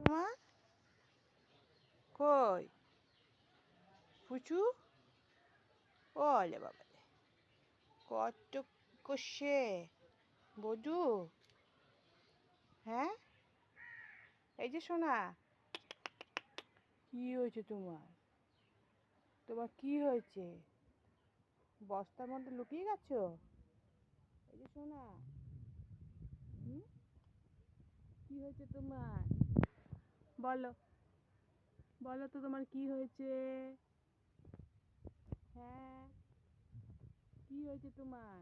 তোমার? কই পুচু? ওলে বাবালে, কত করছে বধু? হ্যাঁ, এই যে সোনা, কি হয়েছে তোমার? তোমার কি হয়েছে? বস্তার মধ্যে লুকিয়ে গেছো? এই যে সোনা, হুম, কি হয়েছে তোমার? বলো, বলো তো তোমার কি হয়েছে? হ্যাঁ, কি হয়েছে তোমার?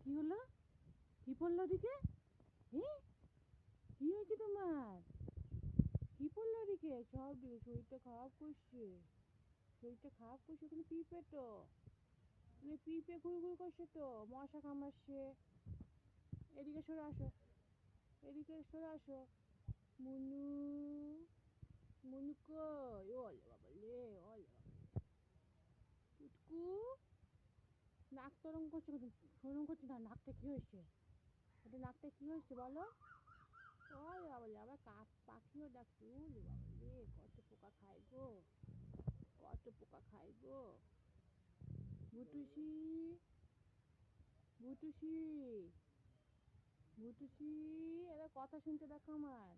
কি হলো? কি পড়লো ওদিকে? হ্যাঁ, কি হয়েছে তোমার? কি পড়লো ওদিকে? সব দিকে শরীরটা খারাপ করছে। শরীরটা খারাপ করছে, ওখানে পিঁপড়ে তো। ওখানে পিঁপড়ে ঘুরঘুর করছে তো, মশা কামড়াচ্ছে। এদিকে সরে আসো, এদিকে সরে আসো। মুনু, মুনু কই? ওলে বাবা লে, ওলে বাবা। পুটকু, নাক তরম করছে, সরম করছে না। নাকটা কি হয়েছে? ওটা নাকটা কি হয়েছে বলো? ওলে বাবা লে, আবার কাক পাখিও ডাকছে। ওলে বাবা লে, কত পোকা খায় গো, কত পোকা খায় গো। ভুটুসি, ভুটুসি, ভুটুসি, এরা কথা শুনছে দেখো আমার।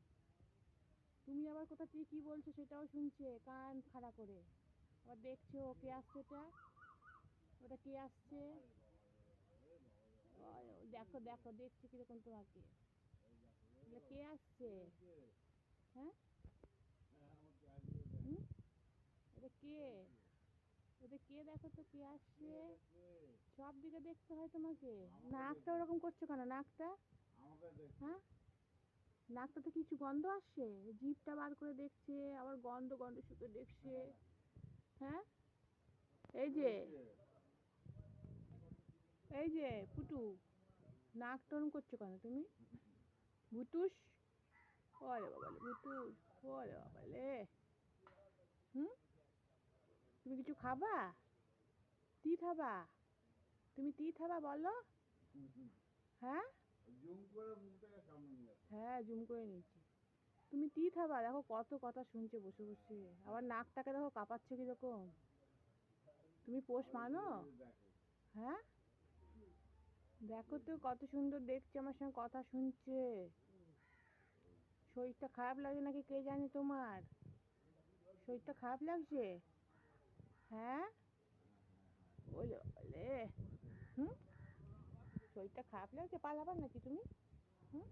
তুমি আবার কোথা থেকে কি বলছো সেটাও শুনছে কান খাড়া করে। আবার দেখছো কে আসছে ওটা, ওটা কে আসছে। দেখো দেখো, দেখছি কিরকম তোমাকে। কে আসছে? হ্যাঁ, হুম, এটা কে? এটা কে? দেখো তো কে আসছে। সব দিকে দেখতে হয় তোমাকে। নাকটা ওরকম করছো কেন নাকটা? হ্যাঁ, নাকটাতে কিছু গন্ধ আসছে? জিভটা বার করে দেখছে, আবার গন্ধ গন্ধ শুকে দেখছে। হ্যাঁ, এই যে, এই যে পুটু, নাক টরম করছো কেন তুমি? ভুতুস, ওরে বাবালে ভুতুস, ওরে বাবালে। হুম, তুমি কিছু খাবা? তি খাবা? তুমি তি খাবা বলো? হ্যাঁ, হ্যাঁ জুম করে নিয়েছি। তুমি তি খাবা? দেখো কত কথা শুনছে বসে বসে, আবার নাকটাকে দেখো কাঁপাচ্ছে কিরকম। তুমি পোষ মানো? হ্যাঁ, দেখো তো কত সুন্দর দেখছে, আমার সঙ্গে কথা শুনছে। শরীরটা খারাপ লাগে নাকি কে জানে তোমার? শরীরটা খারাপ লাগছে? হ্যাঁ, ওলে ওলে, হুম, শরীরটা খারাপ লাগছে? পালাবার নাকি তুমি? হুম।